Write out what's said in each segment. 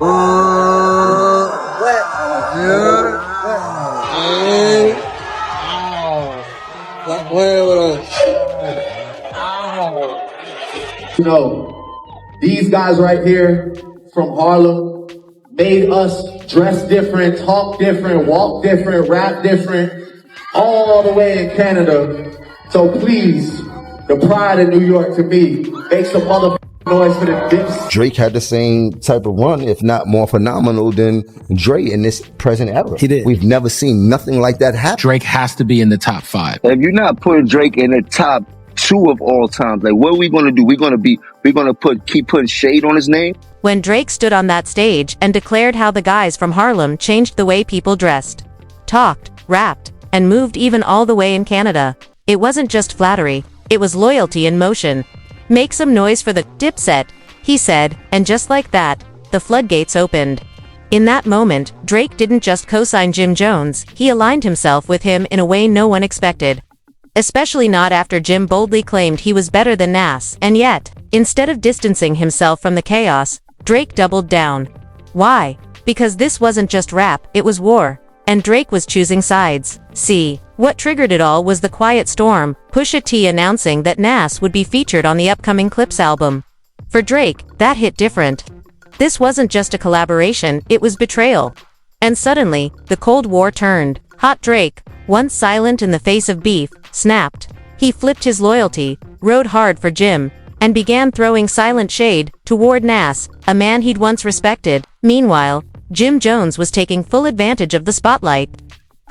What? Stop playing with us. You know, these guys right here from Harlem made us dress different, talk different, walk different, rap different, all the way in Canada. So please, the pride of New York to me, make some motherfucking noise for the Dips. Drake had the same type of run, if not more phenomenal than Dre in this present era. He did. We've never seen nothing like that happen. Drake has to be in the top 5. If you're not putting Drake in the top 2 of all time, like what are we gonna do? We're gonna keep putting shade on his name? When Drake stood on that stage and declared how the guys from Harlem changed the way people dressed, talked, rapped, and moved even all the way in Canada, it wasn't just flattery, it was loyalty in motion. Make some noise for the Dipset, he said, and just like that, the floodgates opened. In that moment, Drake didn't just co-sign Jim Jones, he aligned himself with him in a way no one expected. Especially not after Jim boldly claimed he was better than Nas, and yet, instead of distancing himself from the chaos, Drake doubled down. Why? Because this wasn't just rap, it was war. And Drake was choosing sides. See, what triggered it all was the quiet storm, Pusha T announcing that Nas would be featured on the upcoming Clips album. For Drake, that hit different. This wasn't just a collaboration, it was betrayal. And suddenly, the Cold War turned. Hot Drake, once silent in the face of beef, snapped. He flipped his loyalty, rode hard for Jim, and began throwing silent shade toward Nas, a man he'd once respected. Meanwhile, Jim Jones was taking full advantage of the spotlight,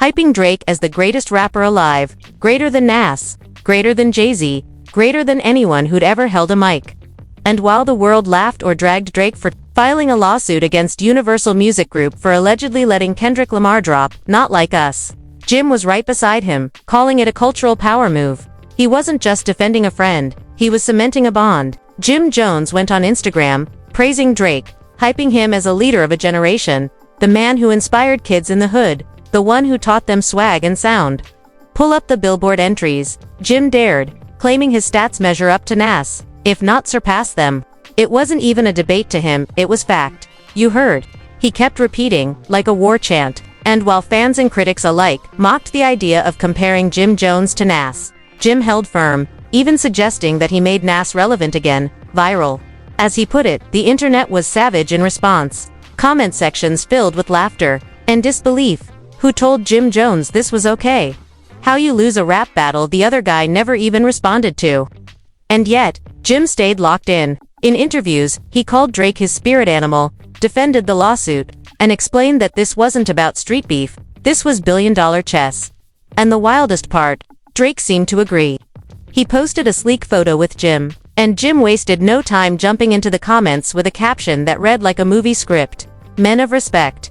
hyping Drake as the greatest rapper alive, greater than Nas, greater than Jay-Z, greater than anyone who'd ever held a mic. And while the world laughed or dragged Drake for filing a lawsuit against Universal Music Group for allegedly letting Kendrick Lamar drop Not Like Us, Jim was right beside him, calling it a cultural power move. He wasn't just defending a friend, he was cementing a bond. Jim Jones went on Instagram, praising Drake, hyping him as a leader of a generation, the man who inspired kids in the hood, the one who taught them swag and sound. Pull up the Billboard entries. Jim dared, claiming his stats measure up to Nas, if not surpass them. It wasn't even a debate to him, it was fact. You heard. He kept repeating, like a war chant. And while fans and critics alike mocked the idea of comparing Jim Jones to Nas, Jim held firm, even suggesting that he made Nas relevant again, viral. As he put it, the internet was savage in response. Comment sections filled with laughter and disbelief. Who told Jim Jones this was okay? How you lose a rap battle the other guy never even responded to. And yet, Jim stayed locked in. In interviews, he called Drake his spirit animal, defended the lawsuit, and explained that this wasn't about street beef, this was billion-dollar chess. And the wildest part, Drake seemed to agree. He posted a sleek photo with Jim, and Jim wasted no time jumping into the comments with a caption that read like a movie script. Men of respect.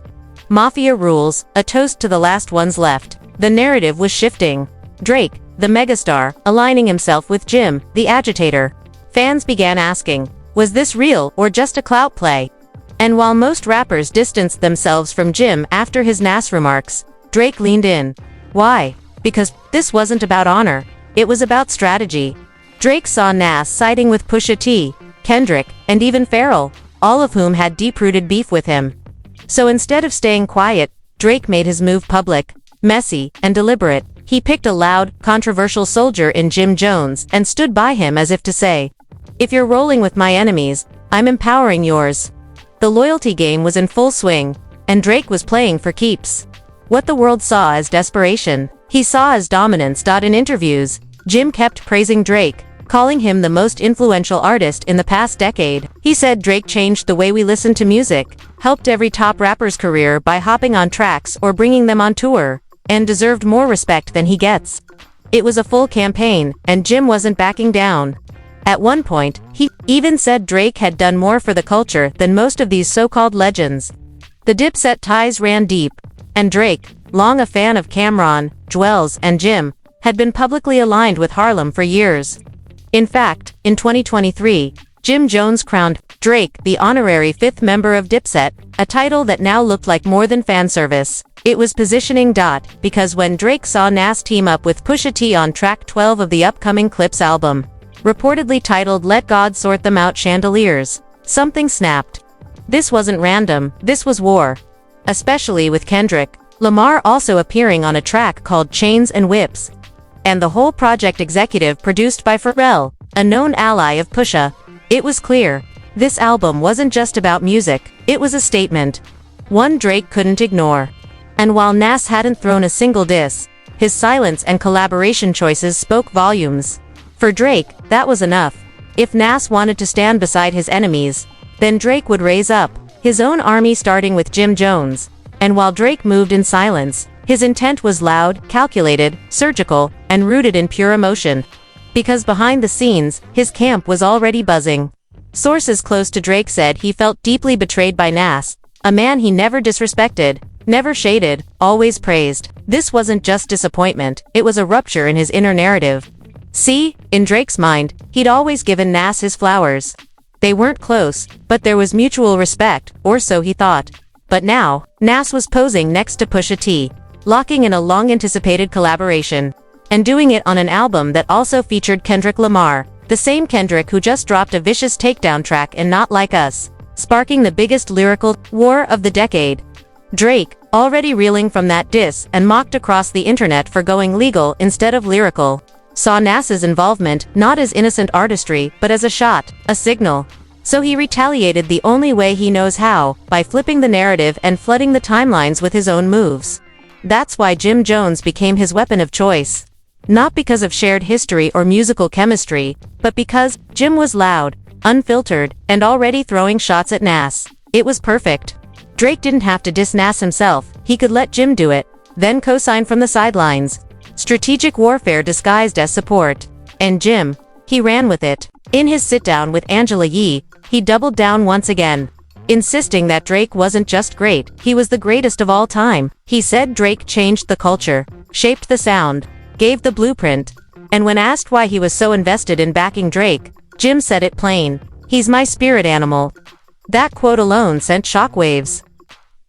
Mafia rules, a toast to the last ones left. The narrative was shifting. Drake, the megastar, aligning himself with Jim, the agitator. Fans began asking, was this real or just a clout play? And while most rappers distanced themselves from Jim after his Nas remarks, Drake leaned in. Why? Because this wasn't about honor. It was about strategy. Drake saw Nas siding with Pusha T, Kendrick, and even Pharrell, all of whom had deep-rooted beef with him. So instead of staying quiet, Drake made his move public, messy, and deliberate. He picked a loud, controversial soldier in Jim Jones and stood by him as if to say, if you're rolling with my enemies, I'm empowering yours. The loyalty game was in full swing, and Drake was playing for keeps. What the world saw as desperation, he saw as dominance. In interviews, Jim kept praising Drake, calling him the most influential artist in the past decade. He said Drake changed the way we listen to music, helped every top rapper's career by hopping on tracks or bringing them on tour, and deserved more respect than he gets. It was a full campaign, and Jim wasn't backing down. At one point, he even said Drake had done more for the culture than most of these so-called legends. The Dipset ties ran deep, and Drake, long a fan of Cam'ron, Juelz, and Jim, had been publicly aligned with Harlem for years. In fact, in 2023, Jim Jones crowned Drake the honorary 5th member of Dipset, a title that now looked like more than fan service. It was positioning. Because when Drake saw Nas team up with Pusha T on track 12 of the upcoming Clips album, reportedly titled Let God Sort Them Out Chandeliers, something snapped. This wasn't random, this was war. Especially with Kendrick Lamar also appearing on a track called Chains and Whips. And the whole project executive produced by Pharrell, a known ally of Pusha. It was clear. This album wasn't just about music, it was a statement. One Drake couldn't ignore. And while Nas hadn't thrown a single diss, his silence and collaboration choices spoke volumes. For Drake, that was enough. If Nas wanted to stand beside his enemies, then Drake would raise up his own army, starting with Jim Jones. And while Drake moved in silence, his intent was loud, calculated, surgical, and rooted in pure emotion. Because behind the scenes, his camp was already buzzing. Sources close to Drake said he felt deeply betrayed by Nas, a man he never disrespected, never shaded, always praised. This wasn't just disappointment, it was a rupture in his inner narrative. See, in Drake's mind, he'd always given Nas his flowers. They weren't close, but there was mutual respect, or so he thought. But now, Nas was posing next to Pusha T, locking in a long-anticipated collaboration. And doing it on an album that also featured Kendrick Lamar, the same Kendrick who just dropped a vicious takedown track in Not Like Us, sparking the biggest lyrical war of the decade. Drake, already reeling from that diss and mocked across the internet for going legal instead of lyrical, saw Nas's involvement not as innocent artistry but as a shot, a signal. So he retaliated the only way he knows how, by flipping the narrative and flooding the timelines with his own moves. That's why Jim Jones became his weapon of choice. Not because of shared history or musical chemistry, but because Jim was loud, unfiltered, and already throwing shots at Nas. It was perfect. Drake didn't have to diss Nas himself, he could let Jim do it, then co-sign from the sidelines. Strategic warfare disguised as support. And Jim, he ran with it. In his sit-down with Angela Yee, he doubled down once again, insisting that Drake wasn't just great, he was the greatest of all time. He said Drake changed the culture, shaped the sound, gave the blueprint. And when asked why he was so invested in backing Drake, Jim said it plain: "He's my spirit animal." That quote alone sent shockwaves.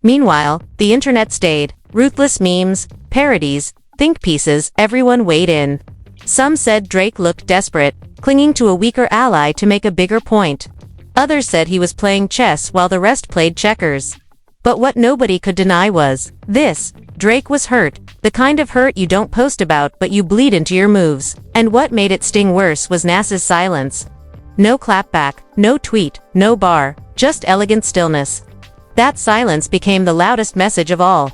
Meanwhile, the internet stayed. Ruthless memes, parodies, think pieces, everyone weighed in. Some said Drake looked desperate, clinging to a weaker ally to make a bigger point. Others said he was playing chess while the rest played checkers. But what nobody could deny was this: Drake was hurt, the kind of hurt you don't post about but you bleed into your moves. And what made it sting worse was Nas's silence. No clapback, no tweet, no bar, just elegant stillness. That silence became the loudest message of all.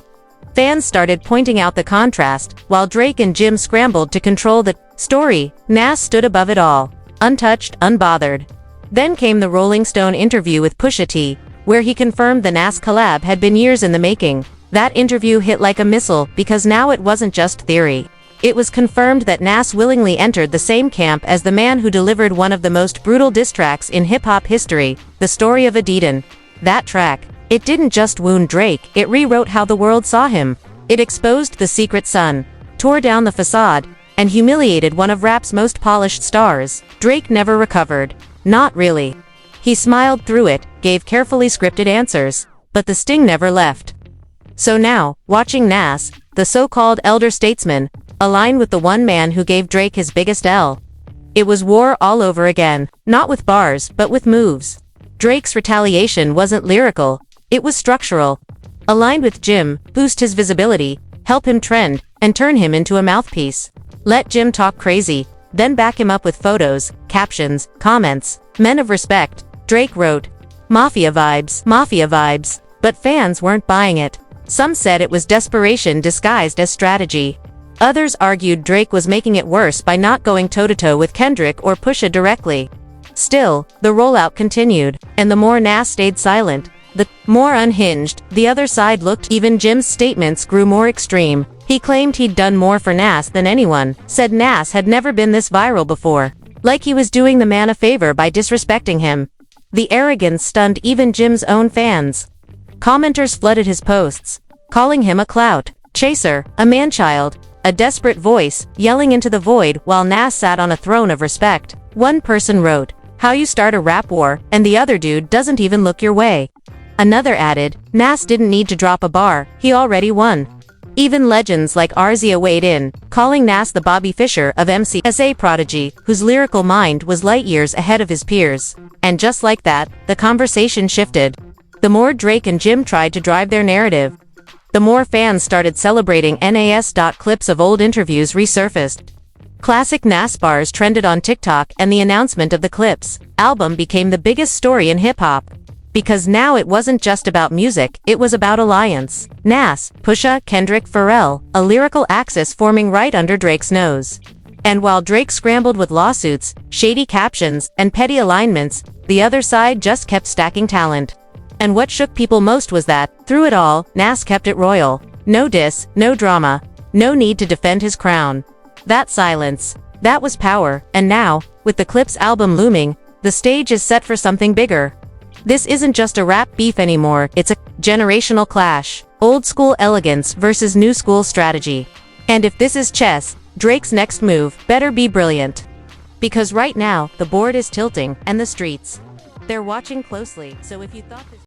Fans started pointing out the contrast, while Drake and Jim scrambled to control the story. Nas stood above it all, untouched, unbothered. Then came the Rolling Stone interview with Pusha T, where he confirmed the Nas collab had been years in the making. That interview hit like a missile because now it wasn't just theory. It was confirmed that Nas willingly entered the same camp as the man who delivered one of the most brutal diss tracks in hip-hop history, The Story of Adidon. That track, it didn't just wound Drake, it rewrote how the world saw him. It exposed the secret son, tore down the facade, and humiliated one of rap's most polished stars. Drake never recovered. Not really. He smiled through it, gave carefully scripted answers, but the sting never left. So now, watching Nas, the so-called elder statesman, align with the one man who gave Drake his biggest L. It was war all over again, not with bars, but with moves. Drake's retaliation wasn't lyrical, it was structural. Aligned with Jim, boost his visibility, help him trend, and turn him into a mouthpiece. Let Jim talk crazy, then back him up with photos, captions, comments. Men of respect, Drake wrote. Mafia vibes. But fans weren't buying it. Some said it was desperation disguised as strategy. Others argued Drake was making it worse by not going toe-to-toe with Kendrick or Pusha directly. Still, the rollout continued, and the more Nas stayed silent, the more unhinged the other side looked. Even Jim's statements grew more extreme. He claimed he'd done more for Nas than anyone, said Nas had never been this viral before. Like he was doing the man a favor by disrespecting him. The arrogance stunned even Jim's own fans. Commenters flooded his posts, calling him a clout chaser, a man-child, a desperate voice, yelling into the void while Nas sat on a throne of respect. One person wrote, "How you start a rap war, and the other dude doesn't even look your way." Another added, "Nas didn't need to drop a bar, he already won." Even legends like Arzia weighed in, calling Nas the Bobby Fischer of MCSA prodigy, whose lyrical mind was light years ahead of his peers. And just like that, the conversation shifted. The more Drake and Jim tried to drive their narrative, the more fans started celebrating NAS. Clips of old interviews resurfaced. Classic Nas bars trended on TikTok, and the announcement of the Clips album became the biggest story in hip-hop. Because now it wasn't just about music, it was about alliance. Nas, Pusha, Kendrick, Pharrell, a lyrical axis forming right under Drake's nose. And while Drake scrambled with lawsuits, shady captions, and petty alignments, the other side just kept stacking talent. And what shook people most was that, through it all, Nas kept it royal. No diss, no drama, no need to defend his crown. That silence, that was power, and now, with the Clips album looming, the stage is set for something bigger. This isn't just a rap beef anymore, it's a generational clash. Old school elegance versus new school strategy. And if this is chess, Drake's next move better be brilliant. Because right now, the board is tilting, and the streets, they're watching closely, so if you thought this